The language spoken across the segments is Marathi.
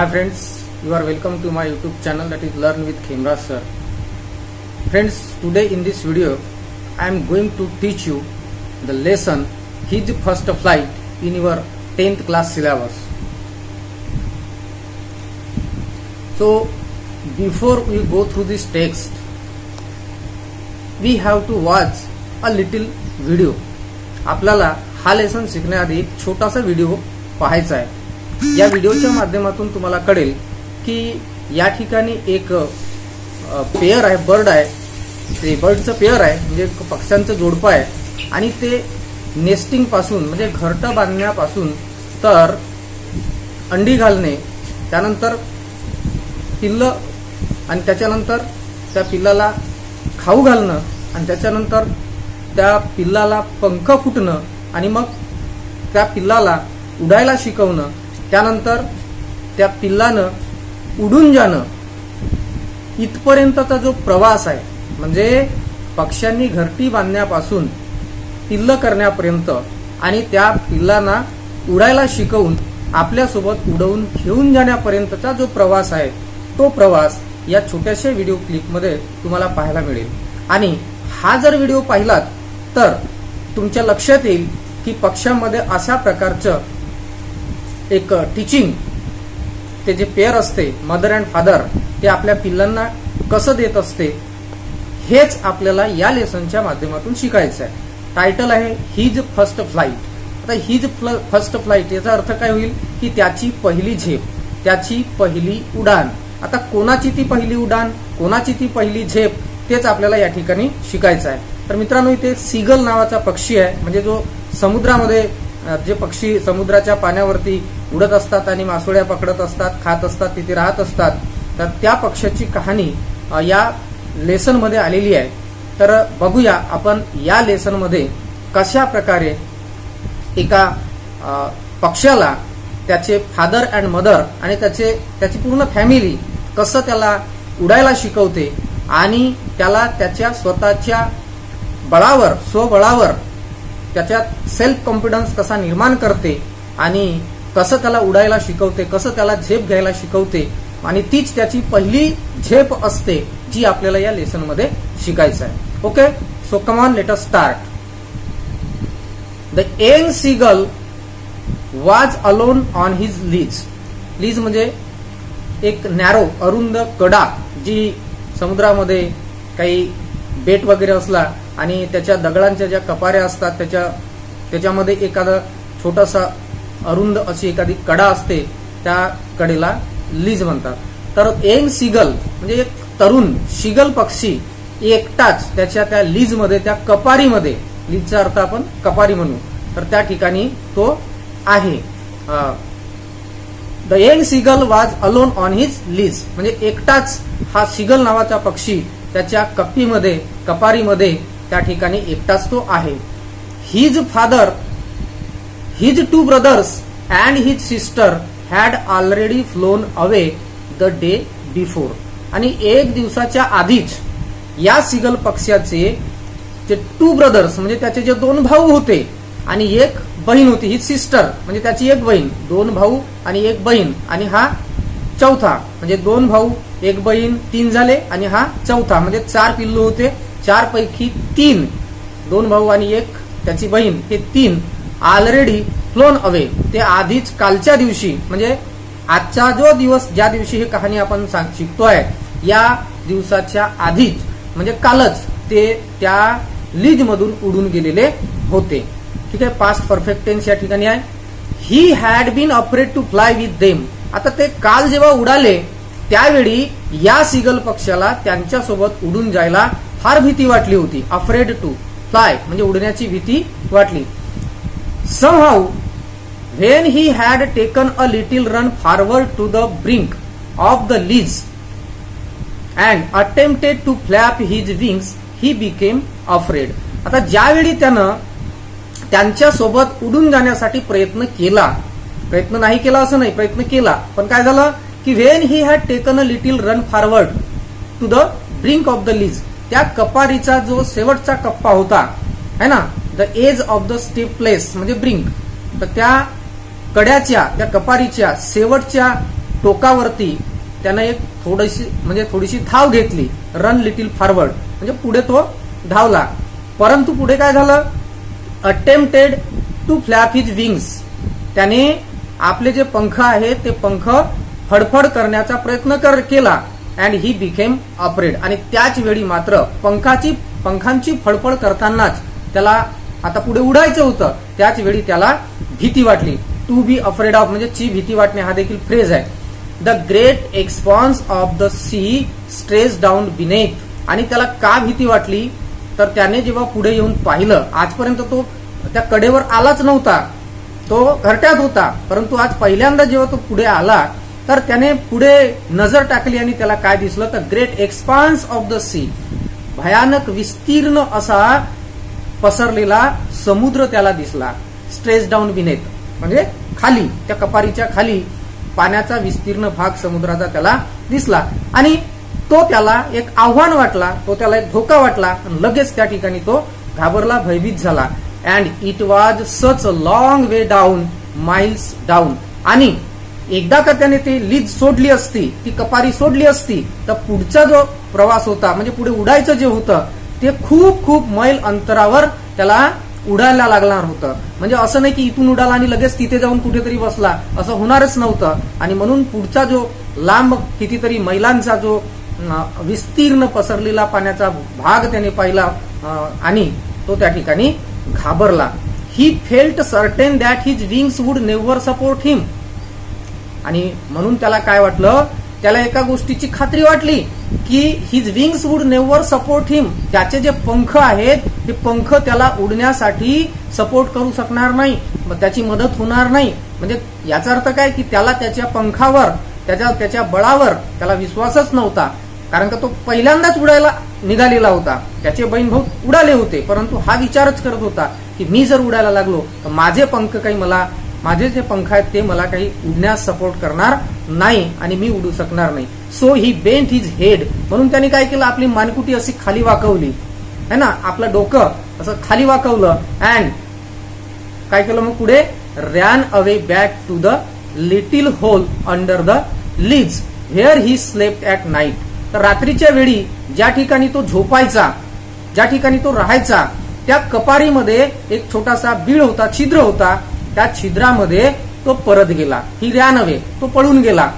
Hi friends, you are welcome to my YouTube channel, that is Learn with Khemraj sir. Friends, today in this video I am going to teach you the lesson His First Flight in your 10th class syllabus. So before we go through this text, we have to watch a little video. आपल्याला हा लेसन शिकण्याआधी एक छोटासा व्हिडिओ पाहायचा आहे. या व्हिडिओच्या माध्यमातून तुम्हाला कळेल की या ठिकाणी एक पेयर आहे, बर्ड आहे, ते बर्डचं पेयर आहे, म्हणजे पक्ष्यांचं जोडपं आहे आणि ते नेस्टिंग पासून म्हणजे घरटं बांधण्यापासून तर अंडी घालणे, त्यानंतर पिल्लं आणि त्याच्यानंतर त्या पिल्लाला खाऊ घालणं आणि त्याच्यानंतर त्या पिल्लाला पंख फुटणं आणि मग त्या पिल्लाला उडायला शिकवणं, त्यानंतर त्या पिल्लानं उडून जाणं, इथपर्यंतचा जो प्रवास आहे म्हणजे पक्ष्यांनी घरटी बांधण्यापासून पिल्लं करण्यापर्यंत आणि त्या पिल्लांना उडायला शिकवून आपल्यासोबत उडवून घेऊन जाण्यापर्यंतचा जो प्रवास आहे तो प्रवास या छोट्याशा व्हिडिओ क्लिपमध्ये तुम्हाला पाहायला मिळेल. आणि हा जर व्हिडिओ पाहिलात तर तुमच्या लक्षात येईल की पक्ष्यांमध्ये अशा प्रकारचं एक टीचिंग, ते जे पेयर असते मदर अँड फादर, ते आपल्या पिल्लांना कसं देत असते हेच आपल्याला या लेसनच्या माध्यमातून शिकायचं आहे. टायटल आहे हिज फर्स्ट फ्लाईट. आता हिज फर्स्ट फ्लाईट याचा अर्थ काय होईल की त्याची पहिली झेप, त्याची पहिली उडान. आता कोणाची ती पहिली उडान, कोणाची ती पहिली झेप, तेच आपल्याला या ठिकाणी शिकायचं आहे. तर मित्रांनो, इथे सीगल नावाचा पक्षी आहे, म्हणजे जो समुद्रामध्ये जे पक्षी समुद्राच्या पाण्यावरती उडत असतात आणि मासोळ्या पकडत असतात, खात असतात, तिथे राहत असतात, तर त्या पक्ष्याची कहाणी या लेसन मध्ये आलेली आहे. तर बघूया आपण या लेसन मध्ये कशा प्रकारे एका पक्ष्याला त्याचे फादर अँड मदर आणि त्याची पूर्ण फॅमिली कसं त्याला उडायला शिकवते आणि त्याला त्याच्या स्वतःच्या बळावर, स्वबळावर त्याच्यात सेल्फ कॉन्फिडन्स कसा निर्माण करते आणि कसं त्याला उडायला शिकवते, कसं त्याला झेप घ्यायला शिकवते, आणि तीच त्याची पहिली झेप असते जी आपल्याला या लेसन मध्ये शिकायचं आहे. Okay, so come on, let us start. The young seagull was alone on his ledge. Ledge म्हणजे एक नॅरो, अरुंद कडा, जी समुद्रामध्ये काही बेट वगैरे असला आणि त्याच्या दगडांच्या ज्या कपाऱ्या असतात त्याच्यामध्ये एखादा छोटासा अरुंद अशी एखादी कडा असते, त्या कडेला लीज म्हणतात. तर यंग सीगल म्हणजे एक तरुण शिगल पक्षी एकटाच त्याच्या त्या लीज मध्ये, त्या कपारीमध्ये, लीजचा अर्थ आपण कपारी म्हणू, तर त्या ठिकाणी तो आहे. The young seagull was alone on his ledge म्हणजे एकटाच हा सीगल नावाचा पक्षी त्याच्या कप्पीमध्ये, कपारीमध्ये त्या ठिकाणी एकटाच तो आहे. His father, his two brothers and his sister had already phloem away the day before. आणि एक दिवसाच्या आधीच या सीगल पक्ष्याचे जे टू ब्रदर्स म्हणजे त्याचे जे दोन भाऊ होते आणि एक बहीण होती, हिज सिस्टर म्हणजे त्याची एक बहीण, दोन भाऊ आणि एक बहीण, आणि हा चौथा म्हणजे दोन भाऊ एक बहीण, तीन झाले, आणि हा चौथा म्हणजे चार पिल्लू होते. चार पैकी तीन, दोन भाऊ आणि एक त्याची बहीण, हे तीन ऑलरेडी फ्लोन अवे, ते आधीच कालच्या दिवशी म्हणजे आजचा जो दिवस, ज्या दिवशी ही कहाणी आपण शिकतोय, या दिवसाच्या आधीच म्हणजे कालच ते त्या लीज मधून उडून गेलेले होते. ठीक आहे, पास्ट परफेक्ट टेन्स या ठिकाणी आहे. He had been afraid to fly with them. आता ते काल जेव्हा उडाले त्यावेळी या सीगल पक्षाला त्यांच्यासोबत उडून जायला फार भीती वाटली होती. अफ्रेड टू फ्लाय म्हणजे उडण्याची भीती वाटली. Somehow when he had taken a little run forward to the brink of the ledge and attempted to flap his wings he became afraid. आता ज्यावेळी त्यानं त्यांच्यासोबत उडून जाण्यासाठी प्रयत्न केला, प्रयत्न नाही केला असं नाही, प्रयत्न केला, पण काय झालं की when he had taken a little run forward to the brink of the ledge, त्या कपारीचा जो शेवटचा कप्पा होता है ना, the edge of the step place म्हणजे ब्रिंक, तर त्या कड्याच्या, त्या कपारीच्या शेवटच्या टोकावरती त्यानं एक थोडीशी धाव घेतली, रन लिटिल फॉरवर्ड, म्हणजे पुढे तो धावला. परंतु पुढे काय झालं, attempted to flap his wings, त्याने आपले जे पंख आहेत ते पंख फडफड करण्याचा प्रयत्न केला. अँड ही बिकेम अफ्रेड, आणि त्याच वेळी मात्र पंखांची फडफड करतानाच त्याला आता पुढे उडायचं होतं, त्याच वेळी त्याला भीती वाटली. टू बी अफ्रेड ऑफ म्हणजे ची भीती वाटणे हा देखील फ्रेज आहे. The great expanse of the sea stretched down beneath, आणि त्याला का भीती वाटली तर त्याने जेव्हा पुढे येऊन पाहिलं, आजपर्यंत तो त्या कडेवर आलाच नव्हता, तो घरट्यात होता, परंतु आज पहिल्यांदा जेव्हा तो पुढे आला तर त्याने पुढे नजर टाकली आणि त्याला काय दिसलं तर great expanse of the sea, भयानक विस्तीर्ण असा पसरलेला समुद्र त्याला दिसला. स्ट्रेस डाऊन बिनेथ म्हणजे खाली, त्या कपारीच्या खाली पाण्याचा विस्तीर्ण भाग समुद्राचा त्याला दिसला, आणि तो त्याला एक आव्हान वाटला, तो त्याला एक धोका वाटला, लगेच त्या ठिकाणी तो घाबरला, भयभीत झाला. And it was such a long way down, miles down, आणि एकदा का त्याने ते लीज सोडली असती, ती कपारी सोडली असती, तर पुढचा जो प्रवास होता म्हणजे पुढे उडायचं जे होतं ते खूप खूप मैल अंतरावर त्याला उडायला लागणार होतं. म्हणजे असं नाही की इथून उडाला आणि लगेच तिथे जाऊन कुठेतरी बसला, असं होणारच नव्हतं. आणि म्हणून पुढचा जो लांब कितीतरी मैलांचा जो विस्तीर्ण पसरलेला पाण्याचा भाग त्याने पाहिला आणि तो त्या ठिकाणी घाबरला. He felt certain that his wings would never support him, आणि म्हणून त्याला काय वाटलं, त्याला एका गोष्टीची खात्री वाटली की his wings would never support him, त्याचे जे पंख आहेत ते पंख त्याला उडण्यासाठी सपोर्ट करू शकणार नाही, त्याची मदत होणार नाही. म्हणजे याचा अर्थ काय की त्याला त्याच्या पंखावर, त्याच्या बळावर त्याला विश्वासच नव्हता, कारण का तो पहिल्यांदाच उडायला निघालेला होता. त्याचे बहीणभाऊ उडाले होते, परंतु हा विचारच करत होता की मी जर उडायला लागलो तर माझे जे पंख आहेत ते मला काही उडण्यास सपोर्ट करणार नाही आणि मी उडू शकणार नाही. सो ही बेंट हिज हेड, म्हणून त्याने काय केलं, आपली मानकुटी अशी खाली वाकवली है ना, आपलं डोकं असं खाली वाकवलं. अँड काय केलं मग पुढे, ran away back to the little hole under the ledge where he slept at night. तर रात्रीच्या वेळी ज्या ठिकाणी तो झोपायचा, ज्या ठिकाणी तो राहायचा, त्या कपारीमध्ये एक छोटासा बीळ होता, छिद्र होता, त्या छिद्रामध्ये तो परत गेला. ही रॅन अवे, तो पळून गेला,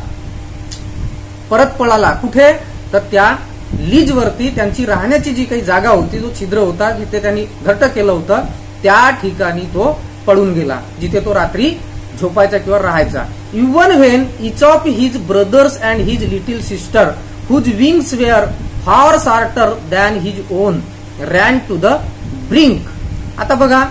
परत पळाला. कुठे तर त्या लीजवरती त्यांची राहण्याची जी काही जागा होती, जो छिद्र होता जिथे त्यांनी घट्ट केलं होतं, त्या ठिकाणी तो पळून गेला, जिथे तो रात्री झोपायचा किंवा राहायचा. Even when each of his brothers and his little sister whose wings were far shorter than his own ran to the brink. आता बघा,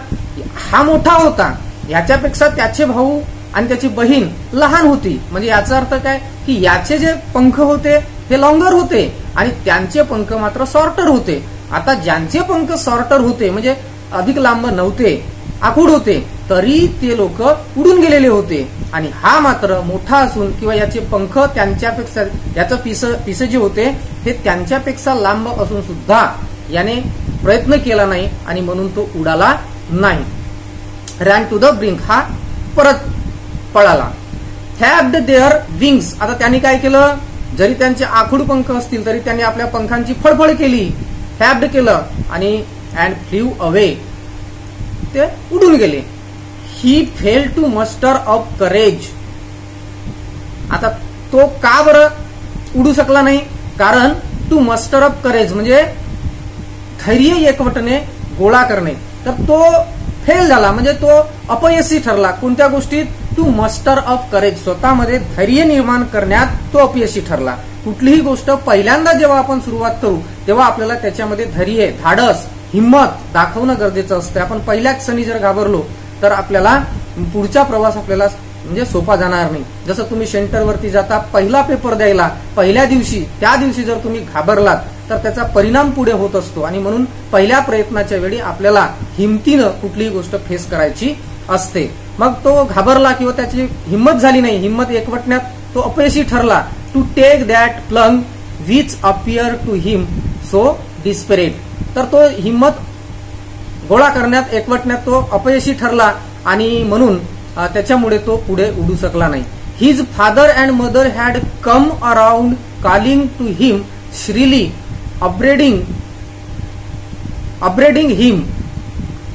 हा मोठा होता, याच्यापेक्षा त्याचे भाऊ आणि त्याची बहीण लहान होती. म्हणजे याचा अर्थ काय की याचे जे पंख होते हे लॉंगर होते आणि त्यांचे पंख मात्र शॉर्टर होते. आता ज्यांचे पंख शॉर्टर होते म्हणजे अधिक लांब नव्हते, आखूड होते, तरी ते लोक उडून गेलेले होते. आणि हा मात्र मोठा असून किंवा याचे पंख त्यांच्यापेक्षा, याचं पिस जे होते हे त्यांच्यापेक्षा लांब असून सुद्धा याने प्रयत्न केला नाही आणि म्हणून तो उडाला नाही. रॅन टू द ब्रिंक, हा परत पळाला. फॅब्ड देअर विंग्स, आता त्यांनी काय केलं, जरी त्यांचे आखूड पंख असतील तरी त्यांनी आपल्या पंखांची फळफळ केली, फॅब्ड केलं आणि अँड फ्ल्यू अवे, ते उडून गेले. He fail to muster of courage. आता तो का बरं उडू शकला नाही, कारण टू मस्टर ऑफ करेज म्हणजे धैर्य एकवटने गोळा करणे, तर तो फेल झाला, म्हणजे तो अपयशी ठरला. कोणत्या गोष्टीत, टू मस्टर ऑफ करेज, स्वतःमध्ये धैर्य निर्माण करण्यात तो अपयशी ठरला. कुठलीही गोष्ट पहिल्यांदा जेव्हा आपण सुरुवात करू तेव्हा आपल्याला त्याच्यामध्ये धैर्य, धाडस, हिंमत दाखवणं गरजेचं असतं. आपण पहिल्याच क्षणी जर घाबरलो तर आपल्याला पुढचा प्रवास आपल्याला म्हणजे सोपा जाणार नाही. जसं तुम्ही सेंटरवरती जाता पहिला पेपर द्यायला, पहिल्या दिवशी त्या दिवशी जर तुम्ही घाबरलात तर त्याचा परिणाम पुढे होत असतो. आणि म्हणून पहिल्या प्रयत्नाच्या वेळी आपल्याला हिमतीनं कुठलीही गोष्ट फेस करायची असते. मग तो घाबरला किंवा त्याची हिंमत झाली नाही, हिंमत एकवटण्यात तो अपयशी ठरला. To take that plunge which appear to him so desperate, तर तो हिंमत गोळा करण्यात, एकवटण्यात तो अपयशी ठरला आणि म्हणून त्याच्यामुळे तो पुढे उडू शकला नाही. His father and mother had come around calling to him shrilly, upbraiding him,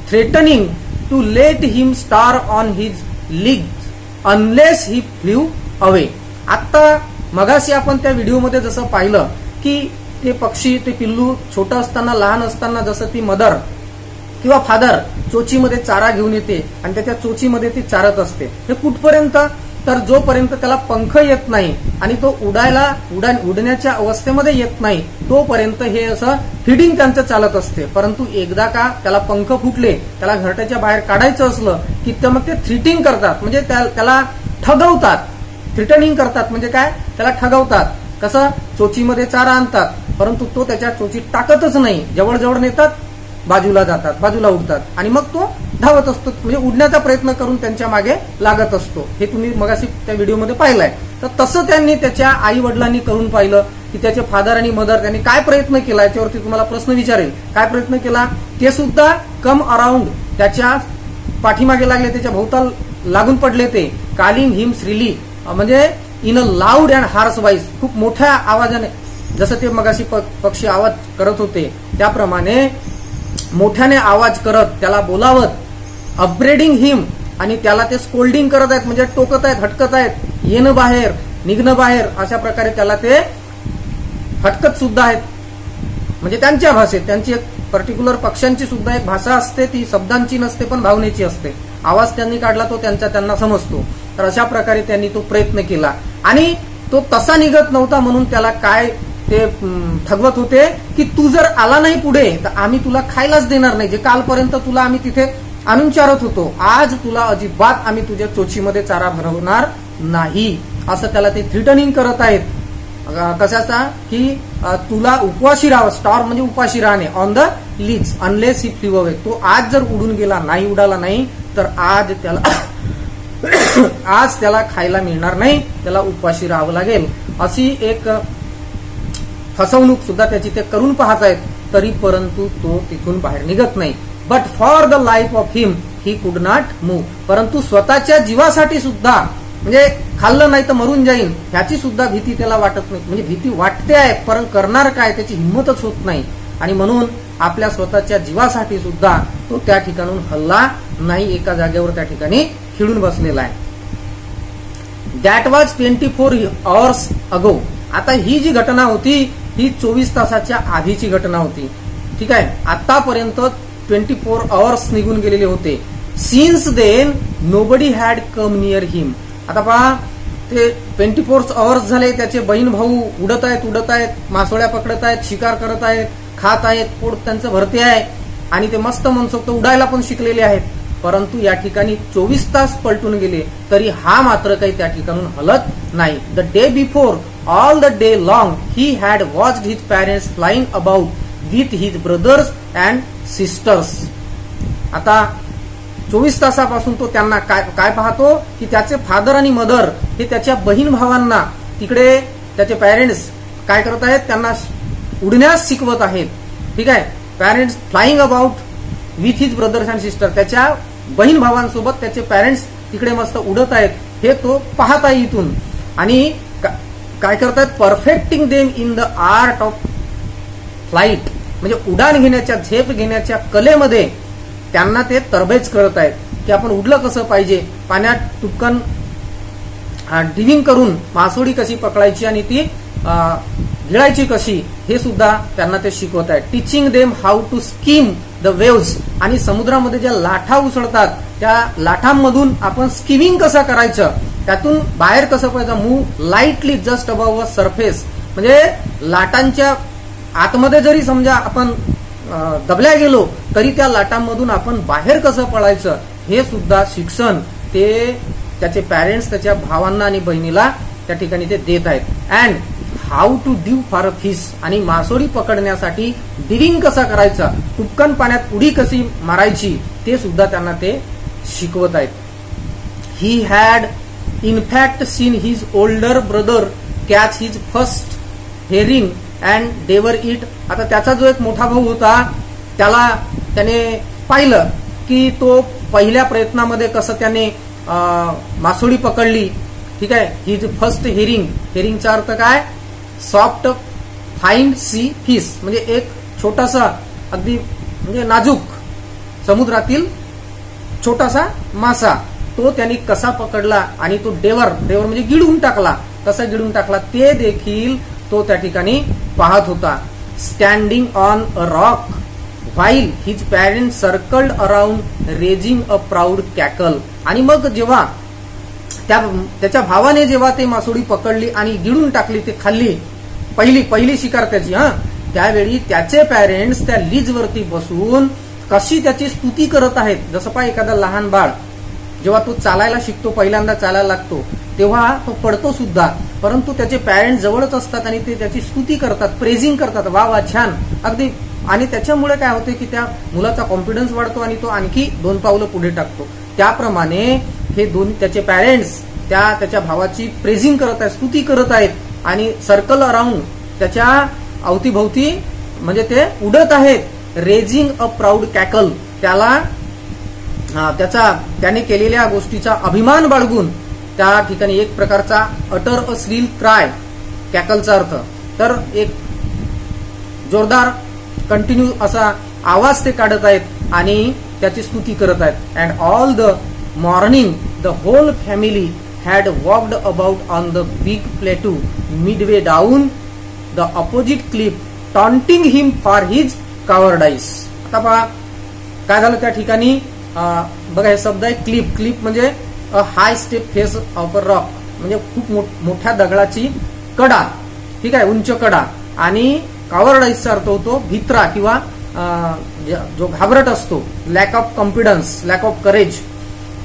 threatening to let him star on his legs unless he flew away. आता मगाशी आपण त्या व्हिडिओमध्ये जसं पाहिलं की ते पक्षी, ते पिल्लू छोटं असताना, लहान असताना जसं ती मदर किंवा फादर चोचीमध्ये चारा घेऊन येते आणि त्याच्या चोचीमध्ये ती चारत असते. हे कुठपर्यंत, तर जोपर्यंत त्याला पंख येत नाही आणि तो उडण्याच्या अवस्थेमध्ये येत नाही तोपर्यंत हे असं फिडिंग त्यांचं चालत असते. परंतु एकदा का त्याला पंख फुटले, त्याला घरट्याच्या बाहेर काढायचं असलं की मग ते थ्रिटिंग करतात, म्हणजे त्याला ठगवतात. थ्रिटनिंग करतात म्हणजे काय, त्याला ठगवतात. कसं, चोचीमध्ये चारा आणतात परंतु तो त्याच्या चोचीत टाकतच नाही, जवळ नेतात, बाजूला जातात, बाजूला उडतात आणि मग तो धावत असतो, म्हणजे उडण्याचा प्रयत्न करून त्यांच्या मागे लागत असतो. हे तुम्ही मगाशी त्या व्हिडिओमध्ये पाहिलंय. तर तसं त्यांनी त्याच्या आई वडिलांनी करून पाहिलं की त्याचे फादर आणि मदर त्यांनी काय प्रयत्न केला, याच्यावरती तुम्हाला प्रश्न विचारेल. काय प्रयत्न केला, ते सुद्धा कम अराउंड, त्याच्या पाठीमागे लागले, त्याच्या भोवताल लागून पडले. ते कॉलिंग हिम श्रीली, म्हणजे in a loud and hoarse voice, खूप मोठ्या आवाजाने, जसं ते मगाशी पक्षी आवाज करत होते त्याप्रमाणे मोठ्याने आवाज करत त्याला बोलावत, अपग्रेडिंग हिम, आणि त्याला ते स्कोल्डिंग करत आहेत, म्हणजे टोकत आहेत, हटकत आहेत, येणं बाहेर, निघणं बाहेर, अशा प्रकारे त्याला ते हटकत सुद्धा आहेत. म्हणजे त्यांच्या भाषेत, त्यांची एक पर्टिक्युलर पक्ष्यांची सुद्धा एक भाषा असते, ती शब्दांची नसते पण भावनेची असते. आवाज त्यांनी काढला तो त्यांना समजतो. तर अशा प्रकारे त्यांनी तो प्रयत्न केला आणि तो तसा निघत नव्हता, म्हणून त्याला काय ते ठगवत होते की तू जर आला नाही पुढे तर आम्ही तुला खायलाच देणार नाही. जे कालपर्यंत तुला आम्ही तिथे आणून चारत होतो, आज तुला अजिबात आम्ही तुझ्या चोचीमध्ये चारा भरवणार नाही, असं त्याला ते थ्रिटनिंग करत आहेत. कशाचा, की तुला उपवाशी राहावं, स्टार म्हणजे उपाशी राहणे, on the ledge unless he flew away. तो आज जर उडून गेला नाही, उडाला नाही, तर आज त्याला खायला मिळणार नाही, त्याला उपाशी राहावं लागेल. अशी एक फसवणूक सुद्धा त्याची ते करून पाहत आहेत. तरी परंतु तो तिथून बाहेर निघत नाही. But for the life of him he could not move. परंतु स्वतःच्या जीवासाठी सुद्धा, म्हणजे खाल्लं नाही तर मरून जाईल ह्याची सुद्धा भीती त्याला वाटत नाही. म्हणजे भीती वाटते आहे, परंतु करणार काय त्याची हिंमतच होत नाही. आणि म्हणून आपल्या स्वतःच्या जीवासाठी सुद्धा तो त्या ठिकाणून हल्ला नाही, एका जागेवर त्या ठिकाणी खिळून बसलेला आहे. दॅट वॉज 24 hours अगो. आता ही जी घटना होती ही 24 तासाच्या आधीची घटना होती. ठीक आहे, आतापर्यंत 24 hours निघून गेलेले होते. Since then nobody had come near him. आता पहा, ते 24 hours झाले, त्याचे बहीण भाऊ उडत आहेत, मासोळ्या पकडत आहेत, शिकार करत आहेत, खात आहेत, पोट त्यांचं भरते आहे आणि ते मस्त मनसोक्त उडायला पण शिकलेले आहेत. परंतु या ठिकाणी 24 तास पलटून गेले तरी हा मात्र काही त्या ठिकाणून हलत नाही. The day before all the day long he had watched his parents flying about with his brothers and sisters. आता 24 तासापासून तो त्यांना काय पाहतो की त्याचे फादर आणि मदर हे त्याच्या बहीण भावांना तिकडे त्याचे पॅरेंट्स काय करत आहेत, त्यांना उडण्यास शिकवत आहेत. ठीक आहे, parents flying about with his brothers and sister, त्याच्या बहीण भावांसोबत त्याचे पॅरेंट्स तिकडे मस्त उडत आहेत, हे तो पाहत आहे इथून. आणि काय करतायत, perfecting them in the art of flight, म्हणजे उडान घेण्याच्या, झेप घेण्याच्या कलेमध्ये त्यांना ते तरबेज करत आहेत की आपण उडलं कसं पाहिजे, पाण्यात टुपकन डिविंग करून मासोळी कशी पकडायची आणि ती गिळायची कशी, हे सुद्धा त्यांना ते शिकवत आहेत. Teaching them how to skim the waves, आणि समुद्रामध्ये ज्या लाटा उसळतात त्या लाटांमधून आपण स्कीमिंग कसं करायचं, त्यातून बाहेर कसं पडायचं, move lightly just above surface, म्हणजे लाटांच्या आतमध्ये जरी समजा आपण दबल्या गेलो तरी त्या लाटांमधून आपण बाहेर कसं पडायचं, हे सुद्धा शिक्षण ते त्याचे पॅरेंट्स त्याच्या भावांना आणि बहिणीला त्या ठिकाणी ते देत आहेत. अँड हाऊ टू डिव फॉर अ फिश, आणि मासोळी पकडण्यासाठी डिविंग कसा करायचा, टुपकन पाण्यात उडी कशी मारायची, ते सुद्धा त्यांना ते शिकवत आहेत. He had in fact seen his older brother catch his first herring and devour it. आता त्याचा जो एक मोठा भाऊ होता त्याने पाहिलं की तो पहिल्या प्रयत्नामध्ये कसं त्याने मासोळी पकडली ठीक आहे. हिज फर्स्ट हेरिंगचा अर्थ काय, सॉफ्ट फाईन सी फिश, म्हणजे एक छोटासा अगदी म्हणजे नाजूक समुद्रातील छोटासा मासा, तो त्यांनी कसा पकडला आणि तो डेवर म्हणजे गिळून टाकला, कसा गिळून टाकला ते देखील तो त्या ठिकाणी पाहत होता. Standing on a rock while his parents circled around raising a proud cackle. आणि मग जेव्हा त्याच्या भावाने जेव्हा ते मासोळी पकडली आणि गिळून टाकली, ते खाल्ली, पहिली शिकार त्याची, त्यावेळी त्याचे पॅरेंट्स त्या लीजवरती बसून कशी त्याची स्तुती करत आहेत. जसं पहा एखादा लहान बाळ जेव्हा तो चालायला शिकतो, पहिल्यांदा चालायला लागतो, तेव्हा तो पडतो सुद्धा, परंतु त्याचे पॅरेंट्स जवळच असतात आणि ते त्याची स्तुती करतात, प्रेझिंग करतात, वा वा छान अगदी. आणि त्याच्यामुळे काय होते की त्या मुलाचा कॉन्फिडन्स वाढतो आणि तो आणखी 2 पावलं पुढे टाकतो. त्याप्रमाणे हे त्याचे पॅरेंट्स त्याच्या भावाची प्रेझिंग करत आहेत, स्तुती करत आहेत आणि सर्कल अराउंड त्याच्या अवतीभोवती म्हणजे ते उडत आहेत. रेजिंग अ प्राऊड कॅकल, त्याने केलेल्या गोष्टीचा अभिमान बाळगून त्या ठिकाणी एक प्रकारचा अटर अ श्रील क्राय, कॅकलचा अर्थ तर एक जोरदार कंटिन्यू असा आवाज ते काढत आहेत आणि त्याची स्तुती करत आहेत. And all the morning the whole family had walked about on the big plateau midway down the opposite cliff, taunting him for his cowardice. आता पहा काय झालं त्या ठिकाणी, बघा हे शब्द आहे क्लिफ म्हणजे a high steep face of a rock, म्हणजे खूप मोठ्या दगडाची कडा, ठीक आहे, उंच कडा. आणि कावर्डाईसचा अर्थ होतो भित्रा किंवा जो घाबरट असतो, lack of confidence, lack of courage.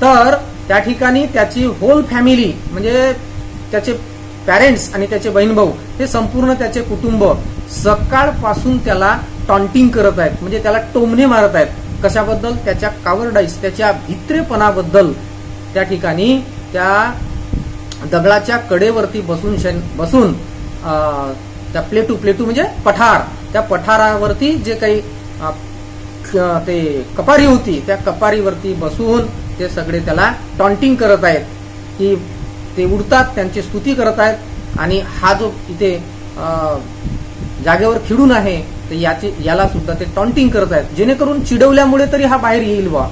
तर त्या ठिकाणी त्याची होल फॅमिली म्हणजे त्याचे पॅरेंट्स आणि त्याचे बहीण भाऊ हे संपूर्ण त्याचे कुटुंब सकाळपासून त्याला टॉन्टिंग करत आहेत, म्हणजे त्याला टोमणे मारत आहेत. कशाबद्दल, त्याच्या कावर्डाईस, त्याच्या भित्रेपणाबद्दल. त्या ठिकाणी त्या दगडाच्या कडेवरती बसून त्या प्लेटू म्हणजे पठार, त्या पठारावरती जे काही ते कपारी होती त्या कपारीवरती बसून ते सगळे त्याला टॉन्टिंग करत आहेत की ते उडतात, त्यांची स्तुती करत आहेत. आणि हा जो इथे जागेवर खिडून आहे तर याला सुद्धा ते टॉन्टिंग करत आहेत, जेणेकरून चिडवल्यामुळे तरी हा बाहेर येईल बा.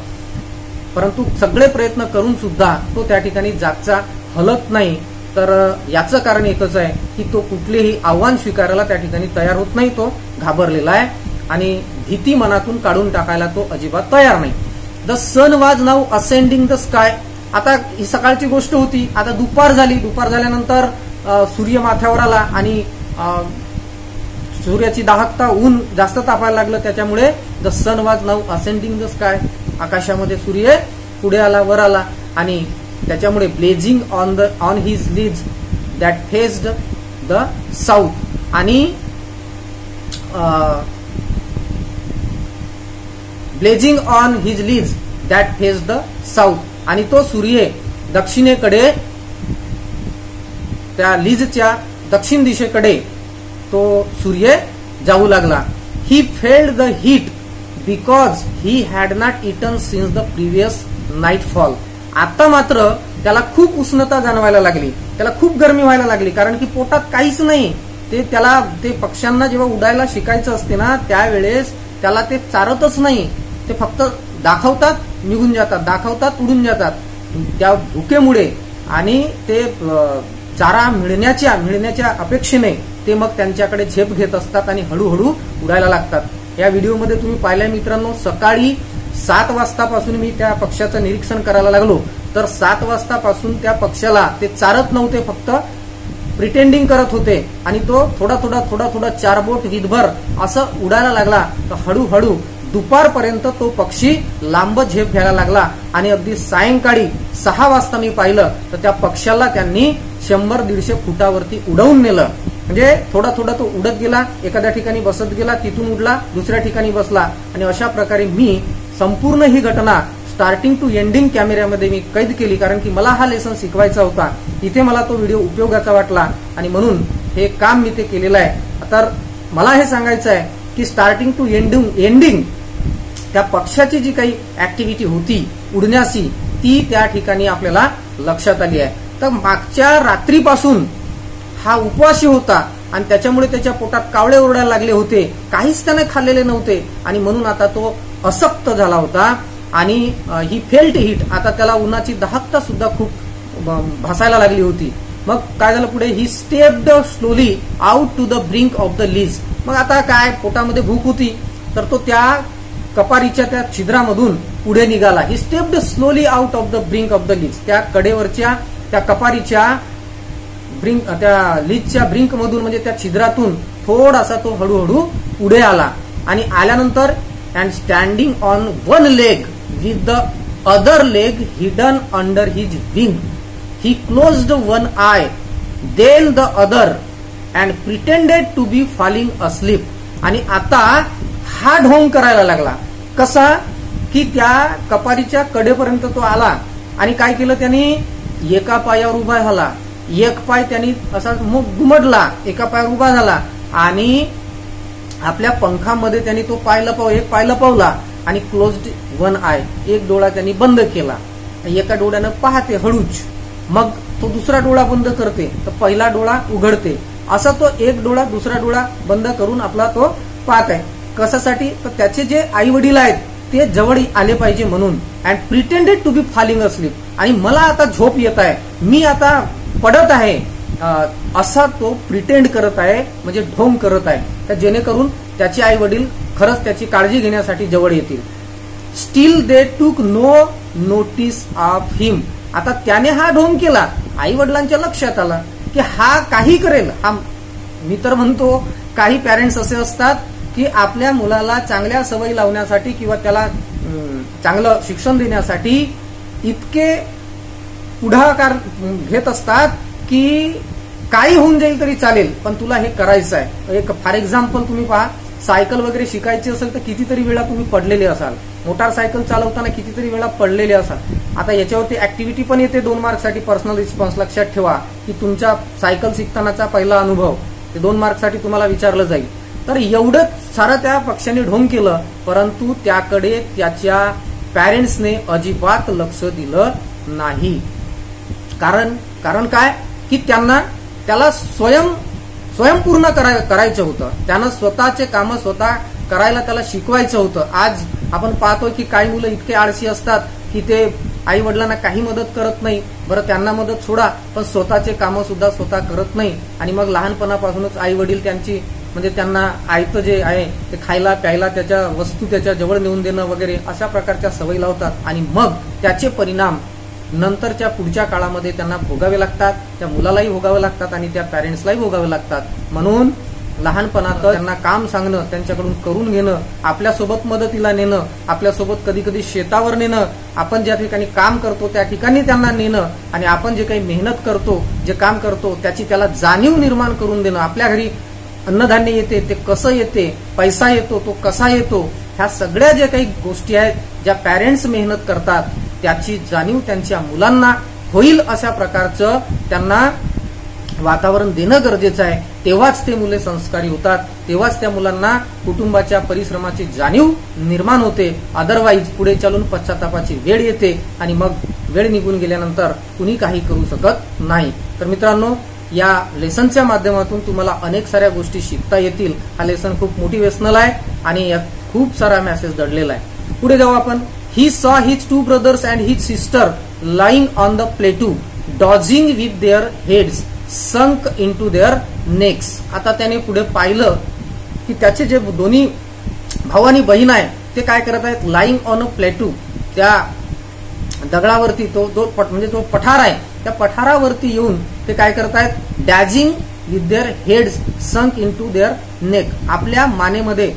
परंतु सगळे प्रयत्न करून सुद्धा तो त्या ठिकाणी जागचा हलत नाही. तर याचं कारण एकच आहे की तो कुठलेही आव्हान स्वीकारायला त्या ठिकाणी तयार होत नाही, तो घाबरलेला आहे आणि भीती मनातून काढून टाकायला तो अजिबात तयार नाही. The sun was now ascending the sky. आता ही सकाळची गोष्ट होती, आता दुपार झाली. दुपार झाल्यानंतर सूर्य माथ्यावर आला आणि सूर्याची दाहकता, ऊन जास्त तापायला लागलं. त्याच्यामुळे the sun was now ascending the sky, आकाशामध्ये सूर्य पुढे आला, वर आला. आणि त्याच्यामुळे blazing on his ledge that faced the south, आणि blazing on his ledge that faced the south, आणि तो सूर्य दक्षिणेकडे, त्या लीजच्या दक्षिण दिशेकडे तो सूर्य जाऊ लागला. He felt the heat because he had not eaten since the previous nightfall. आता मात्र त्याला खूप उष्णता जाणवायला लागली, त्याला खूप गरमी व्हायला लागली, कारण की पोटात काहीच नाही. ते पक्ष्यांना जेव्हा उडायला शिकायचं असते ना त्यावेळेस त्याला ते चारतच नाही, ते फक्त दाखवतात निघून जातात, दाखवतात उडून जातात. त्या भुकेमुळे आणि ते चारा मिळण्याच्या अपेक्षेने ते मग त्यांच्याकडे झेप घेत असतात आणि हळूहळू उडायला लागतात. या व्हिडिओमध्ये तुम्ही पाहिलंय मित्रांनो, सकाळी 7 वाजतापासून मी त्या पक्ष्याचं निरीक्षण करायला लागलो. तर 7 वाजतापासून त्या पक्ष्याला ते चारत नव्हते, फक्त प्रिटेंडिंग करत होते आणि तो थोडा 4 बोट हितभर असं उडायला लागला. तर हळूहळू दुपारपर्यंत तो पक्षी लांब झेप घ्यायला लागला आणि अगदी सायंकाळी 6 वाजता मी पाहिलं तर त्या पक्ष्याला त्यांनी 100-150 फुटावरती उडवून नेलं. म्हणजे थोडा तो उडत गेला, एखाद्या ठिकाणी बसत गेला, तिथून उडला, दुसऱ्या ठिकाणी बसला. आणि अशा प्रकारे मी संपूर्ण ही घटना स्टार्टिंग टू एंडिंग कॅमेऱ्यामध्ये मी कैद केली, कारण की मला हा लेसन शिकवायचा होता. इथे मला तो व्हिडिओ उपयोगाचा वाटला आणि म्हणून हे काम मी ते केलेलं आहे. तर मला हे सांगायचं आहे की स्टार्टिंग टू एंडिंग त्या पक्षाची जी काही ऍक्टिव्हिटी होती उडण्याची ती त्या ठिकाणी आपल्याला लक्षात आली आहे. तर मागच्या रात्रीपासून हा उपवासी होता आणि त्याच्यामुळे त्याच्या पोटात कावळे ओरडायला लागले होते, काहीच त्याने खाल्लेले नव्हते आणि म्हणून आता तो अशक्त झाला होता आणि ही फेल्ट हीट, आता त्याला उन्हाची दाहकता सुद्धा खूप भासायला लागली होती. मग काय झालं पुढे, he stepped slowly out to the brink of the ledge. मग आता काय, पोटामध्ये भूक होती तर तो त्या कपारीच्या त्या छिद्रामधून पुढे निघाला. He stepped slowly out of the brink of the ledge. त्या कडेवरच्या त्या कपारीच्या ब्रिंक, त्या लीजच्या ब्रिंक मधून म्हणजे त्या छिद्रातून थोडासा तो हळूहळू पुढे आला आणि आल्यानंतर and standing on one leg with the other leg hidden under his wing he closed one eye, then the other, and pretended to be falling asleep. आणि आता हा ढोंग करायला लागला. कसा की त्या कपारीच्या कडेपर्यंत तो आला आणि काय केलं त्यांनी, एका पायावर उभा झाला, एक पाय त्यांनी असा दुमडला, एका पायावर उभा झाला आणि आपल्या पंखामध्ये त्यांनी तो एक पाय लपवला आणि क्लोज्ड वन आय, एक डोळा त्यांनी बंद केला. एका डोळ्यानं पाहते हळूच, मग तो दुसरा डोळा बंद करते तर पहिला डोळा उघडते, असा तो एक डोळा दुसरा डोळा बंद करून आपला तो पाहत आहे. कशासाठी, तर त्याचे जे आई वडील आहेत ते जवळ आले पाहिजे म्हणून. And pretended to be falling asleep, आणि मला आता झोप येत आहे, मी आता पडत आहे, असा तो प्रिटेंड करत आहे, म्हणजे ढोंग करत आहे, तर जेणेकरून त्याचे आई वडील खरंच त्याची काळजी घेण्यासाठी जवळ येतील. स्टील दे टूक नो नोटीस ऑफ हिम. आता त्याने हा ढोंग केला, आई वडिलांच्या लक्षात आला की हा काही करेल. मी तर म्हणतो काही पॅरेंट्स असे असतात की आपल्या मुलाला चांगल्या सवयी लावण्यासाठी किंवा त्याला चांगलं शिक्षण देण्यासाठी इतके पुढाकार घेत असतात की काही होऊन जाईल तरी चालेल पण तुला हे करायचं आहे. एक फॉर एक्झाम्पल तुम्ही पहा, सायकल वगैरे शिकायची असेल तर कितीतरी वेळा तुम्ही पडलेले असाल, मोटारसायकल चालवताना कितीतरी वेळा पडलेले असाल. आता याच्यावरती ऍक्टिव्हिटी पण येते 2 मार्कसाठी, पर्सनल रिस्पॉन्स. लक्षात ठेवा की तुमच्या सायकल शिकतानाचा पहिला अनुभव ते 2 मार्कसाठी तुम्हाला विचारलं जाईल. तर एवढं सारं त्या पक्षाने ढोंग केलं, परंतु त्याकडे त्याच्या पॅरेंट्सने अजिबात लक्ष दिलं नाही. कारण काय की त्याला स्वयंपूर्ण करायचं होतं, त्यानं स्वतःचे कामं स्वतः करायला त्याला शिकवायचं होतं. आज आपण पाहतोय की काही मुलं इतके आळशी असतात की ते आई वडिलांना काही मदत करत नाही. बरं, त्यांना मदत सोडा, पण स्वतःचे कामं सुद्धा स्वतः करत नाही आणि मग लहानपणापासूनच आई वडील त्यांची म्हणजे त्यांना आयतं जे आहे ते खायला प्यायला त्याच्या वस्तू त्याच्या जवळ नेऊन देणं वगैरे अशा प्रकारच्या सवयी लावतात आणि मग त्याचे परिणाम नंतरच्या पुढच्या काळामध्ये त्यांना भोगावे लागतात, त्या मुलालाही भोगावे लागतात आणि त्या पॅरेंट्सलाही भोगावे लागतात. म्हणून लहानपणात त्यांना काम सांगणं, त्यांच्याकडून करून घेणं, आपल्यासोबत मदतीला नेणं, आपल्यासोबत कधी कधी शेतावर नेणं, आपण ज्या ठिकाणी काम करतो त्या ठिकाणी त्यांना नेणं आणि आपण जे काही मेहनत करतो, जे काम करतो त्याची त्याला जाणीव निर्माण करून देणं. आपल्या घरी अन्नधान्य येते ते कसं येते, पैसा येतो तो कसा येतो, ह्या सगळ्या ज्या काही गोष्टी आहेत ज्या पॅरेंट्स मेहनत करतात त्याची जाणीव त्यांच्या मुलांना होईल अशा प्रकारचं त्यांना वातावरण देणं गरजेचं आहे. तेव्हाच ते मुले संस्कारी होतात, तेव्हाच त्या मुलांना कुटुंबाच्या परिश्रमाची जाणीव निर्माण होते. अदरवाईज पुढे चालून पश्चातापाची वेळ येते आणि मग वेळ निघून गेल्यानंतर कुणी काही करू शकत नाही. तर मित्रांनो, या लेसनच्या माध्यमातून तुम्हाला अनेक साऱ्या गोष्टी शिकता येतील. हा लेसन खूप मोटिवेशनल आहे आणि यात खूप सारा मेसेज दडलेला आहे. पुढे जाऊ आपण. He saw his 2 brothers and his sister lying on the plateau, dodging with their heads sunk into their necks. आता त्याने पुढे पाहिलं की त्याचे जे दोन्ही भाऊ आणि बहीण आहे ते काय करत आहेत, लाईंग ऑन अ प्लेटू, त्या दगडावरती म्हणजे जो पठार आहे त्या पठारावरती येऊन ते काय करत आहेत, डॅजिंग विथ देअर हेड्स संक इनटू देअर नेक. आपल्या मानेमध्ये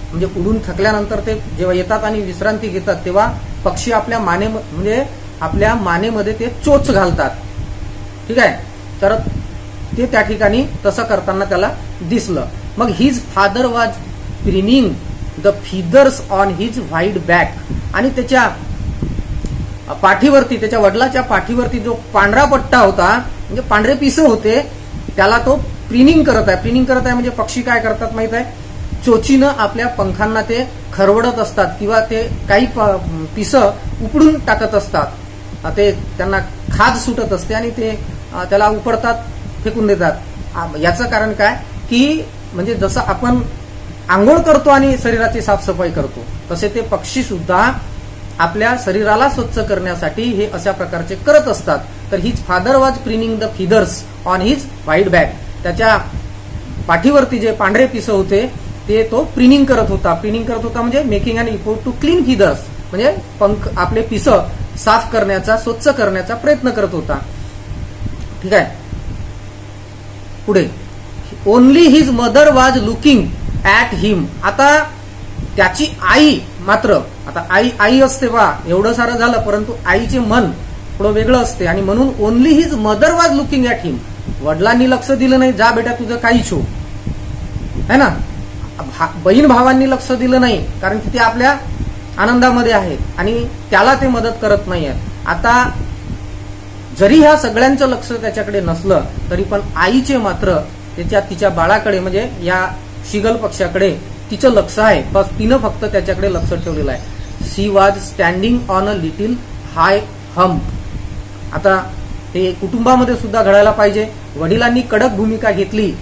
म्हणजे उडून थकल्यानंतर ते जेव्हा येतात आणि विश्रांती घेतात तेव्हा पक्षी आपल्या मानेमध्ये ते चोच घालतात. ठीक आहे, तर ते त्या ठिकाणी तसं करताना त्याला दिसलं. मग his father was preening the feathers on his white back, आणि त्याच्या पाठीवरती, त्याच्या वडिलाच्या पाठीवरती जो पांढरा पट्टा होता म्हणजे पांढरे पिसं होते त्याला तो प्रिनिंग करत आहे. प्रिनिंग करत आहे म्हणजे पक्षी काय करतात माहित आहे, चोचीनं आपल्या पंखांना ते खरवडत असतात किंवा ते काही पिसं उपडून टाकत असतात. ते त्यांना खाज सुटत असते आणि ते त्याला उपडतात, फेकून देतात. याचं कारण काय की म्हणजे जसं आपण आंघोळ करतो आणि शरीराची साफसफाई करतो तसे ते पक्षी सुद्धा आपल्या शरीराला स्वच्छ करण्यासाठी हे अशा प्रकारचे करत असतात. तर his father was preening the feathers on his white back. त्याच्या पाठीवरती जे पांढरे पिसं होते ते तो प्रिनिंग करत होता. प्रिनिंग करत होता म्हणजे making an effort to clean feathers, म्हणजे पंख आपले पिसं साफ करण्याचा, स्वच्छ करण्याचा प्रयत्न करत होता. ठीक आहे. पुढे only his mother was looking at him. आता त्याची आई मात्र, आता आई असते बा, एवढं सारं झालं, परंतु आईचे मन थोडं वेगळं असते आणि म्हणून only his mother was looking at him. वडिलांनी लक्ष दिलं नाही, जा बेटा तुझं काहीच हो, है ना. बहीण भावांनी लक्ष दिलं नाही कारण की ते आपल्या आनंदामध्ये आहेत आणि त्याला ते मदत करत नाही आहेत. आता जरी ह्या सगळ्यांचं लक्ष त्याच्याकडे नसलं तरी पण आईचे मात्र तिच्या बाळाकडे म्हणजे या शिगल पक्षाकडे तिचं लक्ष आहे. बस तिनं फक्त त्याच्याकडे लक्ष ठेवलेलं आहे. She was standing on a little high hump. आता ते कुटुंबामध्ये सुद्धा घडायला पाहिजे. वडिलांनी कडक भूमिका घेतली,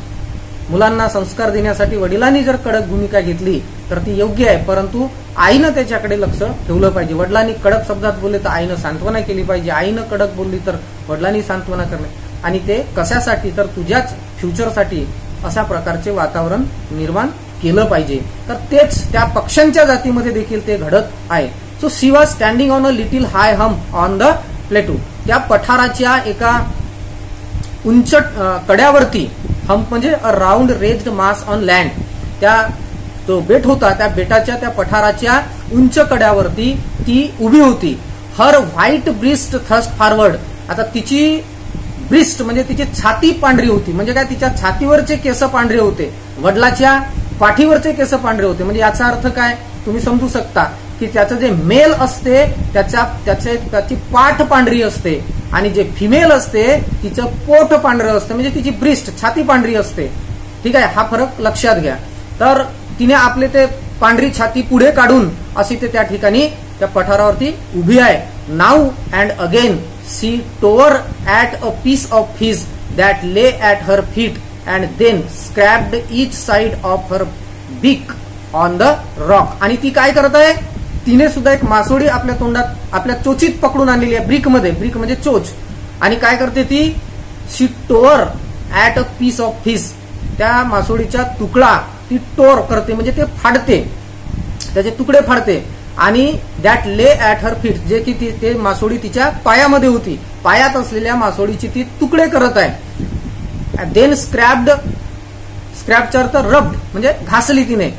मुलांना संस्कार देण्यासाठी वडिलांनी जर कडक भूमिका घेतली तर ती योग्य आहे, परंतु आईनं त्याच्याकडे लक्ष ठेवलं पाहिजे. वडिलांनी कडक शब्दात बोलले तर आईनं सांत्वना केली पाहिजे, आईनं कडक बोलली तर वडिलांनी सांत्वना करणे, आणि ते कशासाठी तर तुझ्याच फ्युचरसाठी अशा प्रकारचे वातावरण निर्माण केलं पाहिजे. तर तेच त्या पक्ष्यांच्या जातीमध्ये देखील ते घडत आहे. So she was standing on a little high hump on the plateau. त्या पठाराच्या एका उंच कड्यावरती, हम्प म्हणजे a round raised mass on land, त्या जो बेट होता त्या बेटाच्या त्या पठाराच्या उंच कड्यावरती ती उभी होती. हर व्हाईट ब्रिस्ट थ्रस्ट फॉरवर्ड. आता तिची ब्रिस्ट म्हणजे तिची छाती पांढरी होती, म्हणजे काय तिच्या छातीवरचे केस पांढरे होते, वडिलाच्या पाठीवरचे केस पांढरे होते. म्हणजे याचा अर्थ काय तुम्ही समजू शकता की त्याचं जे मेल असते त्याची पाठ पांढरी असते आणि जे फिमेल असते तिचं पोट पांढरं असतं, म्हणजे तिची ब्रिस्ट छाती पांढरी असते. ठीक आहे, हा फरक लक्षात घ्या. तर तिने आपले ते पांढरी छाती पुढे काढून अशी ते त्या ठिकाणी त्या पठारावरती उभी आहे. Now and again she tore at a piece of fish that lay at her feet and then scraped each side of her beak on the rock. आणि ती काय करत आहे, तिने सुद्धा एक मासोळी आपल्या तोंडात, आपल्या चोचीत पकडून आणलेली आहे, ब्रिक म्हणजे चोच. आणि काय करते ती, she tore at a piece of fish. त्या मासोळीचा तुकडा ती टोर करते, म्हणजे ते फाडते, त्याचे तुकडे फाडते. आणि that lay at her feet, जे की ते मासोळी तिच्या पायामध्ये होती, पायात असलेल्या मासोळीची ती तुकडे करत आहे. देन स्क्रॅपचा अर्थ रब्ड म्हणजे घासली तिने.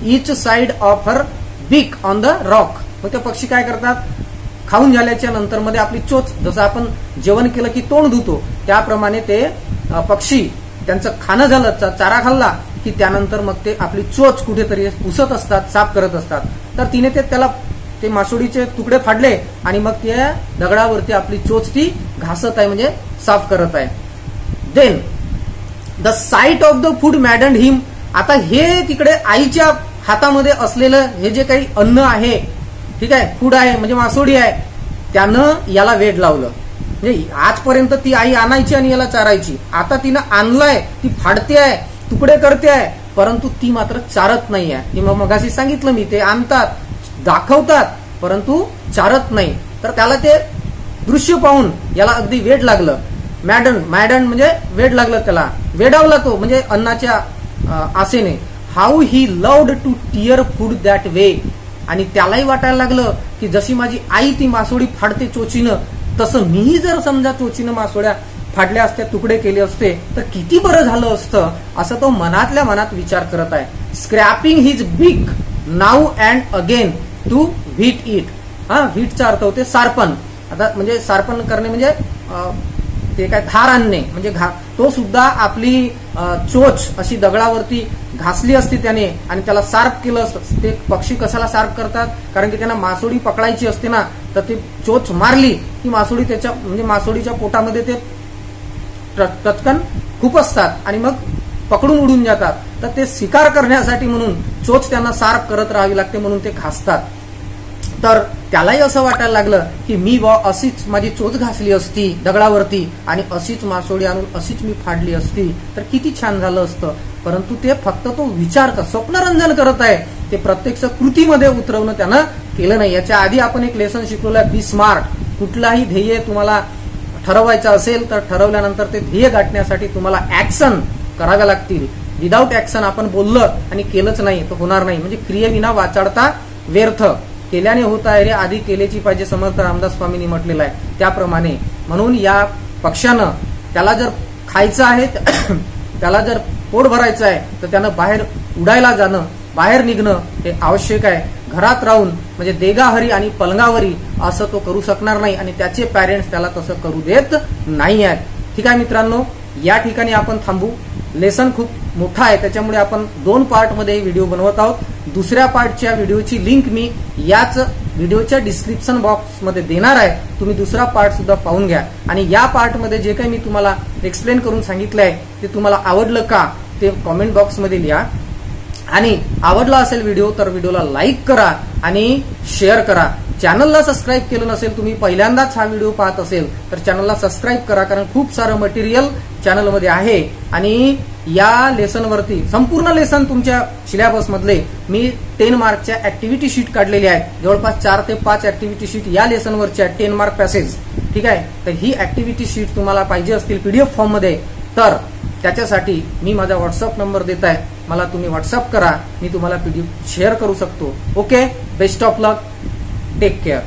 इच side of her beak on the rock. मग ते पक्षी काय करतात, खाऊन झाल्याच्या नंतर मध्ये आपली चोच, जसं आपण जेवण केलं की तोंड धुतो त्याप्रमाणे ते पक्षी त्यांचं खाणं झालं, चारा खाल्ला की त्यानंतर मग ते आपली चोच कुठेतरी पुसत असतात, साफ करत असतात. तर तिने त्याला ते मासोळीचे तुकडे फाडले आणि मग त्या दगडावरती आपली चोच ती घासत आहे, म्हणजे साफ करत आहे. Then the sight of the food maddened him. आता हे तिकडे आईच्या हातामध्ये असलेलं हे जे काही अन्न आहे, ठीक आहे, फूड आहे म्हणजे मासोळी आहे, त्यानं याला वेड लावलं. म्हणजे आजपर्यंत ती आई आणायची आणि याला चारायची, आता तिनं आणलाय, ती फाडते आहे, तुकडे करते आहे, परंतु ती मात्र चारत नाही आहे. की मगाशी सांगितलं मी, ते आणतात, दाखवतात, परंतु चारत नाही. तर त्याला ते दृश्य पाहून याला अगदी वेड लागलं. मॅडन म्हणजे वेड लागलं, त्याला वेडावला तो, म्हणजे अन्नाच्या आसेने. How he loved to tear food that way. आणि त्यालाही वाटायला लागलं की जशी माझी आई ती मासोळी फाडते चोचीनं, तसं मीही जर समजा चोचीनं मासोळ्या फाडल्या असत्या, तुकडे केले असते तर किती बरं झालं असतं, असं तो मनातल्या मनात विचार करत आहे. Scraping his beak now and again to whet it. हा, व्हीटचा अर्थ होते सारपण. आता म्हणजे सारपण करणे म्हणजे ते काय धार आणणे, म्हणजे तो सुद्धा आपली चोच अशी दगडावरती घासली असती त्याने आणि त्याला सार्प केलं असतं. ते पक्षी कशाला सार्प करतात, कारण की त्यांना मासोळी पकडायची असते ना, तर ती चोच मारली की मासोळी त्याच्या म्हणजे मासोळीच्या पोटामध्ये ते टचकन खूप असतात आणि मग पकडून उडून जातात. तर ते शिकार करण्यासाठी म्हणून चोच त्यांना सार्प करत राहावी लागते, म्हणून ते घासतात. तर त्यालाही असं वाटायला लागलं की मी अशीच माझी चोच घासली असती दगडावरती आणि अशीच मासोळी आणून अशीच मी फाडली असती तर किती छान झालं असतं. परंतु ते फक्त तो विचार स्वप्नरंजन करत आहे, ते प्रत्यक्ष कृतीमध्ये उतरवणं त्यानं केलं नाही. याच्या आधी आपण एक लेसन शिकवलं, बी स्मार्ट. कुठलाही ध्येय तुम्हाला ठरवायचं असेल तर ठरवल्यानंतर ते ध्येय गाठण्यासाठी तुम्हाला ऍक्शन कराव्या लागतील. विदाऊट ऍक्शन आपण बोललं आणि केलंच नाही तर होणार नाही. म्हणजे क्रियेविना वाचाडता व्यर्थ, केल्याने होत आहे रे, आधी केल्याची पाहिजे, समर्थ रामदास स्वामींनी म्हटलेलं आहे त्याप्रमाणे. म्हणून या पक्ष्यानं त्याला जर खायचं आहे, त्याला जर पोट भरायचं आहे तर त्यानं बाहेर उडायला जाणं, बाहेर निघणं हे आवश्यक आहे. घरात राहून म्हणजे देगाहरी आणि पलंगावरी असं तो करू शकणार नाही आणि त्याचे पॅरेंट्स त्याला तसं करू देत नाही आहेत. ठीक आहे मित्रांनो, या ठिकाणी आपण थांबू. लेसन खूप मोठा आहे त्याच्यामुळे आपण 2 पार्टमध्ये व्हिडिओ बनवत आहोत. दुसऱ्या पार्टच्या व्हिडिओची लिंक मी याच व्हिडिओच्या डिस्क्रिप्शन बॉक्समध्ये देणार आहे. तुम्ही दुसरा पार्ट सुद्धा पाहून घ्या. आणि या पार्टमध्ये जे काही मी तुम्हाला एक्सप्लेन करून सांगितलं आहे ते तुम्हाला आवडलं का ते कॉमेंट बॉक्समध्ये लिहा. आणि आवडला असेल व्हिडिओ तर व्हिडिओला लाईक करा आणि शेअर करा. चॅनलला सबस्क्राईब केलं नसेल, तुम्ही पहिल्यांदाच हा व्हिडिओ पाहत असेल तर चॅनलला सबस्क्राईब करा, कारण खूप सारं मटेरियल चॅनलमध्ये आहे. आणि या लेसनवरती संपूर्ण लेसन तुमच्या सिलेबस मधले मी 10 मार्कच्या ऍक्टिव्हिटी शीट काढलेली आहेत. जवळपास 4 ते 5 ऍक्टिव्हिटी शीट या लेसनवरच्या 10 मार्क पॅसेज. ठीक आहे, तर ही ऍक्टिव्हिटी शीट तुम्हाला पाहिजे असतील पीडीएफ फॉर्म मध्ये तर त्याच्यासाठी मी माझा व्हॉट्सअप नंबर देत आहे, मला तुम्ही व्हॉट्सअप करा, मी तुम्हाला पीडीएफ शेअर करू शकतो. Okay, best of luck, take care.